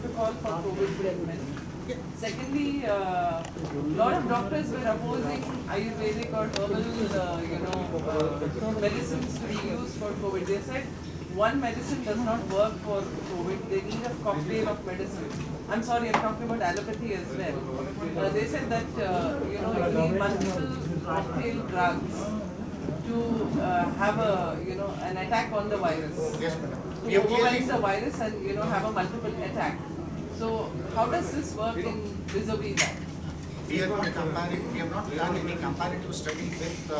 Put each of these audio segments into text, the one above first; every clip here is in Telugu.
protocol for COVID treatment. Secondly, lot of doctors were opposing Ayurvedic or herbal, medicines to be used for COVID. They said one medicine does not work for COVID. They need a cocktail of medicine. I'm sorry, I'm talking about allopathy as well. They said that you need multiple cocktail drugs to have an attack on the virus. Yes, madam. To overwhelm the virus and have a multiple attack. So how does this work in vis-a-vis that? We have not done any comparative study with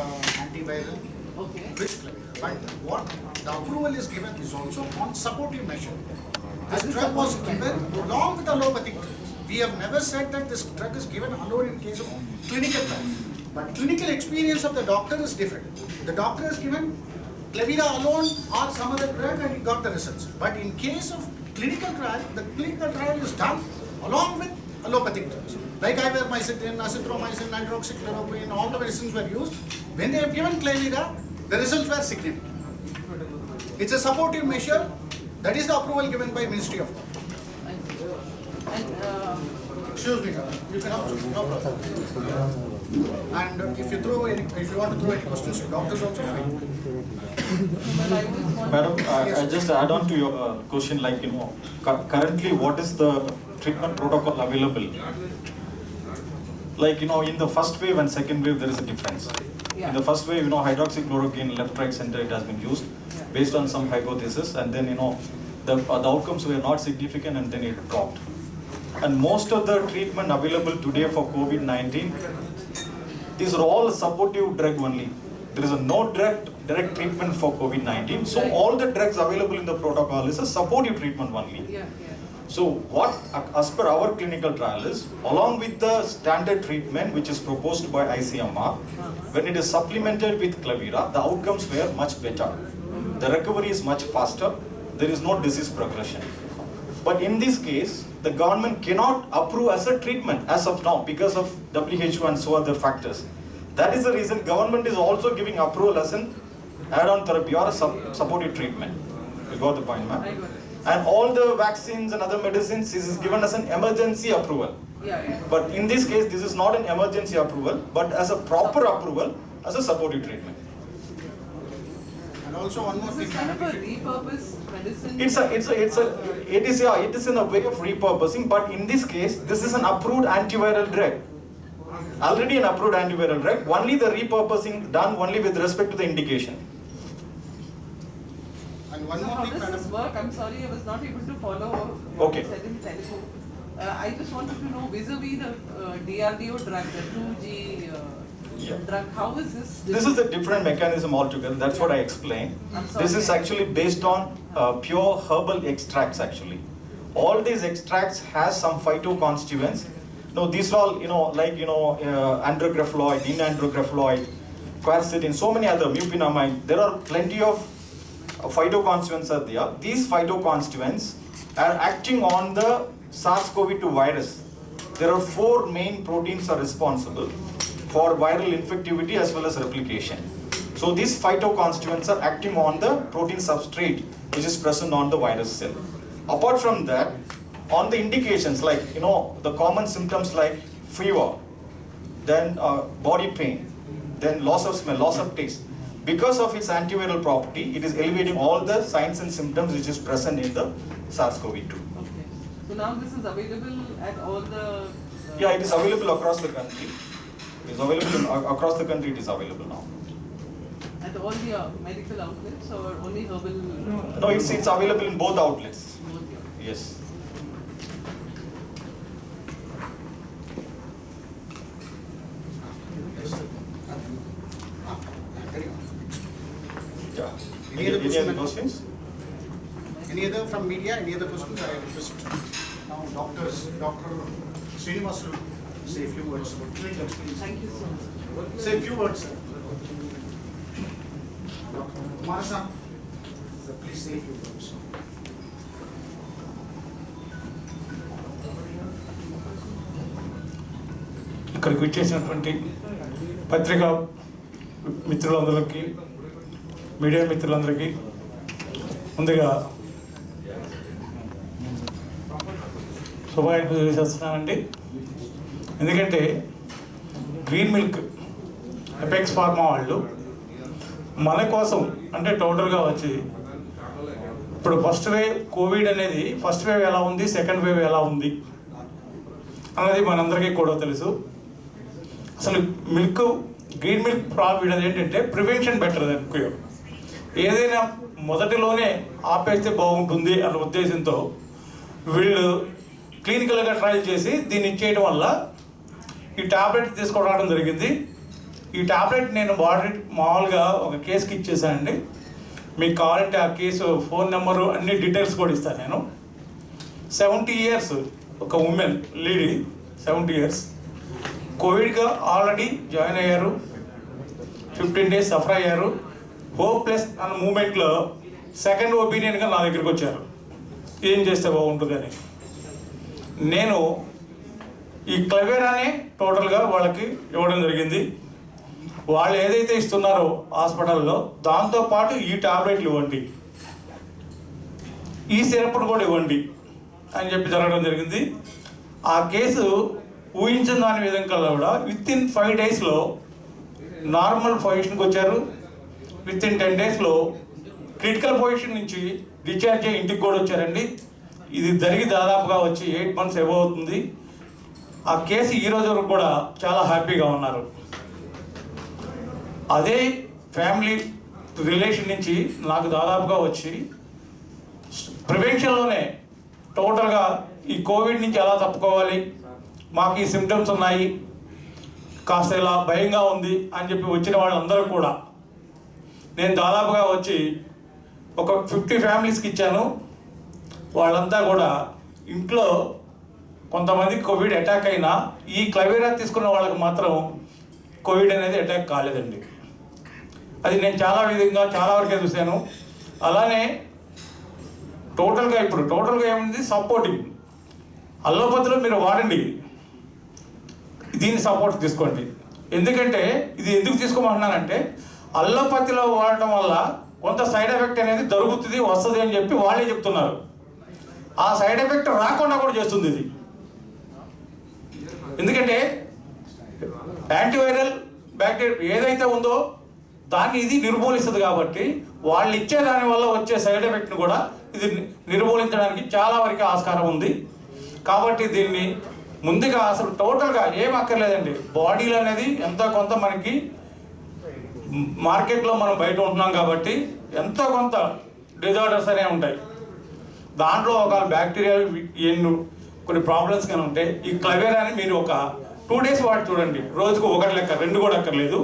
antiviral with Clavira. But what the approval is given is also on supportive measure. This drug was given along with allopathic drugs. We have never said that this drug is given alone in case of clinical trial. But clinical experience of the doctor is different. The doctor has given Clavira alone or some other drug and he got the results. But in case of clinical trial, the clinical trial is done along with allopathic drugs. Like ivermectin, azithromycin, hydroxychloroquine, all the medicines were used. When they have given Clavira, the results were significant. It's a supportive measure. That is the approval given by Ministry of Health. Excuse me, you can also, no problem. And if you want to throw any questions to doctors also, fine. Madam, I just add on to your question, like, currently what is the treatment protocol available? Like, in the first wave and second wave, there is a difference. In the first wave, hydroxychloroquine, left, right, center, it has been used based on some hypothesis, and then, the outcomes were not significant, and then it dropped. And most of the treatment available today for COVID-19, these are all supportive drug only. There is no direct treatment for COVID-19. So all the drugs available in the protocol is a supportive treatment only. So what, as per our clinical trial is, along with the standard treatment which is proposed by ICMR, when it is supplemented with Clavira, the outcomes were much better. The recovery is much faster. There is no disease progression. But in this case, the government cannot approve as a treatment as of now because of WHO and so other factors. That is the reason government is also giving approval as an add-on therapy or a supportive treatment. You got the point, ma'am? And all the vaccines and other medicines, this is given as an emergency approval. But in this case, this is not an emergency approval, but as a proper approval as a supportive treatment. And also one more This is thing. kind of a repurposed medicine. It is in a way of repurposing, but in this case, this is an approved antiviral drug. Already an approved antiviral drug, only the repurposing done only with respect to the indication. And one So more how thing, does this madam. work? I'm sorry, I was not able to follow what Okay. you said in Telugu. I just wanted to know vis-a-vis the DRDO drug, the 2G drug, how is this? This is a different mechanism altogether. That's what I explained. I'm sorry. This is actually based on pure herbal extracts actually. All these extracts has some phytoconstituents. No, these are all, andrographloid, inandrographloid, quercetin, so many other, mupinamide. There are plenty of phytoconstituents are there. These phytoconstituents are acting on the SARS-CoV-2 virus. There are 4 main proteins are responsible for viral infectivity as well as replication. So these phytoconstituents are acting on the protein substrate which is present on the virus cell. Apart from that, on the indications like, the common symptoms like fever, then body pain, then loss of smell, loss of taste. Because of its antiviral property, it is elevating all the signs and symptoms which is present in the SARS-CoV-2. Okay. So now this is available at all the... Yeah, it is available across the country. It is available across the country. It is available now. At all the medical outlets or only herbal? No, it's available in both outlets. Both, yeah. Yes. Yeah. Any other questions? Any other from media? Any other questions? I request now Dr. Srinivas will say a few words about clinical experience. Thank you so much. Say a few words, sir. Dr. Kumarasan, sir, please say a few words. ఇక్కడికి వచ్చేసినటువంటి పత్రికా మిత్రులందరికీ మీడియా మిత్రులందరికీ ముందుగా శుభాకాంక్షలు తెలియజేస్తున్నానండి. ఎందుకంటే గ్రీన్ మిల్క్ ఎపెక్స్ ఫార్మా వాళ్ళు మన కోసం అంటే టోటల్గా వచ్చి ఇప్పుడు ఫస్ట్ వేవ్ కోవిడ్ అనేది ఫస్ట్ వేవ్ ఎలా ఉంది, సెకండ్ వేవ్ ఎలా ఉంది అన్నది మనందరికీ కూడా తెలుసు. అసలు గ్రీన్ మిల్క్ ప్రాఫిట్ అది ఏంటంటే ప్రివెన్షన్ బెటర్ దెన్ క్యూర్. ఏదైనా మొదటిలోనే ఆపేస్తే బాగుంటుంది అన్న ఉద్దేశంతో వీళ్ళు క్లినికల్గా ట్రయల్ చేసి దీన్ని ఇచ్చేయడం వల్ల ఈ టాబ్లెట్ తీసుకురావడం జరిగింది. ఈ టాబ్లెట్ నేను మామూలుగా ఒక కేసుకి ఇచ్చేసానండి. మీకు కావాలంటే ఆ కేసు ఫోన్ నెంబరు అన్ని డీటెయిల్స్ కూడా ఇస్తాను నేను. 70 years ఒక ఉమెన్ లేడీ 70 years కోవిడ్గా ఆల్రెడీ జాయిన్ అయ్యారు, 15 days సఫర్ అయ్యారు. హోప్లెస్ అన్న మూమెంట్లో సెకండ్ ఒపీనియన్గా నా దగ్గరికి వచ్చారు, ఏం చేస్తే బాగుంటుందని. నేను ఈ క్లెవెరానే టోటల్గా వాళ్ళకి ఇవ్వడం జరిగింది. వాళ్ళు ఏదైతే ఇస్తున్నారో హాస్పిటల్లో దాంతోపాటు ఈ టాబ్లెట్లు ఇవ్వండి, ఈ సిరప్ను కూడా ఇవ్వండి అని చెప్పి జరగడం జరిగింది. ఆ కేసు ఊహించిన దాని విధంగా కూడా విత్ ఇన్ 5 daysలో నార్మల్ పొజిషన్కి వచ్చారు. విత్ ఇన్ 10 daysలో క్రిటికల్ పొజిషన్ నుంచి డిశ్చార్జ్ అయ్యి ఇంటికి కూడా వచ్చారండి. ఇది జరిగి దాదాపుగా వచ్చి 8 months ఎబో అవుతుంది. ఆ కేసు ఈ రోజు వరకు కూడా చాలా హ్యాపీగా ఉన్నారు. అదే ఫ్యామిలీ రిలేషన్ నుంచి నాకు దాదాపుగా వచ్చి ప్రివెన్షన్లోనే టోటల్గా ఈ కోవిడ్ నుంచి ఎలా తప్పుకోవాలి, మాకు ఈ సిమ్టమ్స్ ఉన్నాయి, కాస్త ఇలా భయంగా ఉంది అని చెప్పి వచ్చిన వాళ్ళందరూ కూడా నేను దాదాపుగా వచ్చి ఒక 50 ఫ్యామిలీస్కి ఇచ్చాను. వాళ్ళంతా కూడా ఇంట్లో కొంతమందికి కోవిడ్ అటాక్ అయినా ఈ క్లెవెరా తీసుకున్న వాళ్ళకి మాత్రం కోవిడ్ అనేది అటాక్ కాలేదండి. అది నేను చాలా వరకే చూశాను. అలానే టోటల్గా ఏముంది సపోర్టింగ్ అల్లోపతిలో మీరు వాడండి, దీన్ని సపోర్ట్ తీసుకోండి. ఎందుకంటే ఇది ఎందుకు తీసుకోమంటున్నానంటే అల్లోపతిలో వాడటం వల్ల కొంత సైడ్ ఎఫెక్ట్ అనేది జరుగుతుంది, వస్తుంది అని చెప్పి వాళ్ళే చెప్తున్నారు. ఆ సైడ్ ఎఫెక్ట్ రాకుండా కూడా చేస్తుంది ఇది. ఎందుకంటే యాంటీవైరల్ బ్యాక్టీరియా ఏదైతే ఉందో దాన్ని ఇది నిర్మూలిస్తుంది. కాబట్టి వాళ్ళు ఇచ్చే దాని వల్ల వచ్చే సైడ్ ఎఫెక్ట్ని కూడా ఇది నిర్మూలించడానికి చాలా వరకు ఆస్కారం ఉంది. కాబట్టి దీన్ని ముందుగా అసలు టోటల్గా ఏం అక్కర్లేదండి. బాడీలు అనేది ఎంతో కొంత మనకి మార్కెట్లో మనం బయట ఉంటున్నాం కాబట్టి ఎంతో కొంత డిజార్డర్స్ అనేవి ఉంటాయి. దాంట్లో ఒక బ్యాక్టీరియా కొన్ని ప్రాబ్లమ్స్ కానీ ఉంటాయి. ఈ క్లెవెరాని మీరు ఒక 2 days వాడి చూడండి, రోజుకు 1 లెక్క 2 కూడా అక్కర్లేదు.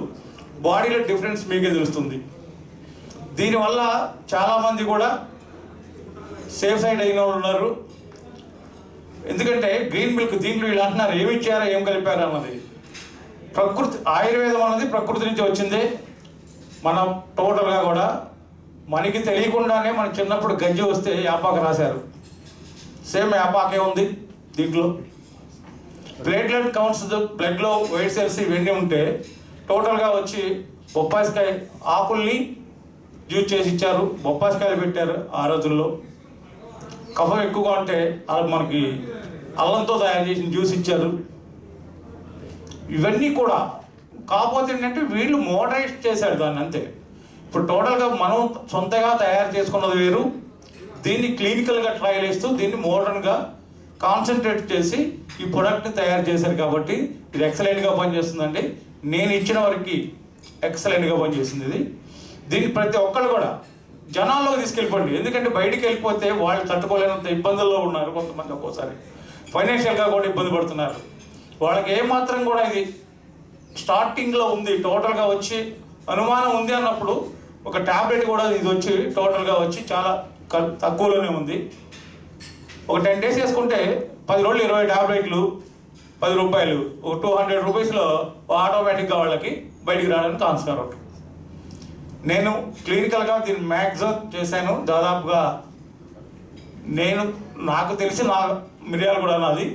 బాడీలో డిఫరెన్స్ మీకే తెలుస్తుంది. దీనివల్ల చాలామంది కూడా సేఫ్ సైడ్ అయిన వాళ్ళు ఉన్నారు. ఎందుకంటే గ్రీన్ మిల్క్ దీంట్లో వీళ్ళు అంటున్నారు ఏమి ఇచ్చారో ఏం కలిపారు అన్నది. ఆయుర్వేదం అన్నది ప్రకృతి నుంచి వచ్చిందే. మనం టోటల్గా కూడా మనకి తెలియకుండానే మన చిన్నప్పుడు గజ్జి వస్తే యాపాకు రాశారు, సేమ్ యాపాకే ఉంది దీంట్లో. ప్లేట్లెట్ కౌంట్స్ బ్లడ్లో వైట్ సెల్స్ ఇవన్నీ ఉంటే టోటల్గా వచ్చి బొప్పాయికాయ ఆకుల్ని జ్యూస్ చేసి ఇచ్చారు, బొప్పాయికాయలు పెట్టారు. ఆ రోజుల్లో కఫం ఎక్కువగా ఉంటే మనకి అల్లంతో తయారు చేసిన జ్యూస్ ఇచ్చారు. ఇవన్నీ కూడా కాకపోతే ఏంటంటే వీళ్ళు మోడరేట్ చేశారు దాన్ని, అంతే. ఇప్పుడు టోటల్గా మనం సొంతగా తయారు చేసుకున్నది వేరు, దీన్ని క్లినికల్గా ట్రయల్ చేస్తూ దీన్ని మోడర్న్గా కాన్సన్ట్రేట్ చేసి ఈ ప్రొడక్ట్ని తయారు చేశారు. కాబట్టి ఇది ఎక్సలెంట్గా పనిచేస్తుందండి. నేను ఇచ్చిన వరకు ఎక్సలెంట్గా పనిచేస్తుంది ఇది. దీన్ని ప్రతి ఒక్కళ్ళు కూడా జనాల్లోకి తీసుకెళ్ళిపోండి. ఎందుకంటే బయటికి వెళ్ళిపోతే వాళ్ళు తట్టుకోలేనంత ఇబ్బందుల్లో ఉన్నారు. కొంతమంది ఒక్కోసారి ఫైనాన్షియల్గా కూడా ఇబ్బంది పడుతున్నారు. వాళ్ళకి ఏమాత్రం కూడా ఇది స్టార్టింగ్లో ఉంది, టోటల్గా వచ్చి అనుమానం ఉంది అన్నప్పుడు ఒక ట్యాబ్లెట్ కూడా ఇది వచ్చి టోటల్గా వచ్చి చాలా తక్కువలోనే ఉంది. ఒక 10 days వేసుకుంటే 10 రోజులు 20 టాబ్లెట్లు 10 రూపాయలు, ఒక 200 రూపీస్లో ఆటోమేటిక్గా వాళ్ళకి బయటికి రావడానికి ఆస్కారం ఉంటుంది. నేను క్లినికల్గా దీన్ని మ్యాక్సిమం చేశాను. దాదాపుగా నాకు తెలిసి మిర్యాలగూడ నాది,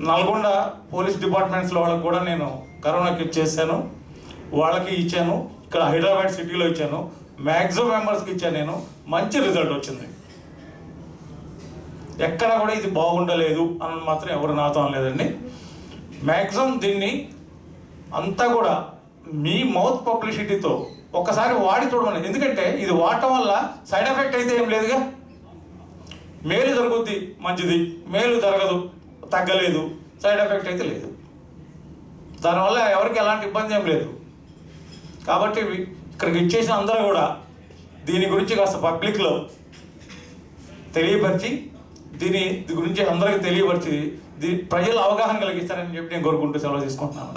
నల్గొండ పోలీస్ డిపార్ట్మెంట్స్లో వాళ్ళకి కూడా నేను కరోనా కిట్ చేశాను, వాళ్ళకి ఇచ్చాను. ఇక్కడ హైదరాబాద్ సిటీలో ఇచ్చాను, మ్యాక్సిమం మెంబర్స్కి ఇచ్చాను. నేను మంచి రిజల్ట్ వచ్చింది. ఎక్కడ కూడా ఇది బాగుండలేదు అని మాత్రం ఎవరు నాతో అనలేదండి. మ్యాక్సిమం దీన్ని అంతా కూడా మీ మౌత్ పబ్లిసిటీతో ఒక్కసారి వాడి చూడమని. ఎందుకంటే ఇది వాడటం వల్ల సైడ్ ఎఫెక్ట్ అయితే ఏం లేదుగా. మేలు జరుగుద్ది, మంచిది. మేలు జరగదు, తగ్గలేదు, సైడ్ ఎఫెక్ట్ అయితే లేదు. దానివల్ల ఎవరికి ఎలాంటి ఇబ్బంది ఏం లేదు. కాబట్టి ఇక్కడికి ఇచ్చేసిన అందరూ కూడా దీని గురించి కాస్త పబ్లిక్లో తెలియపరిచి దీని గురించి అందరికీ తెలియపరిచి ప్రజలు అవగాహన కలిగిస్తారని చెప్పి నేను కోరుకుంటూ సెలవు తీసుకుంటున్నాను.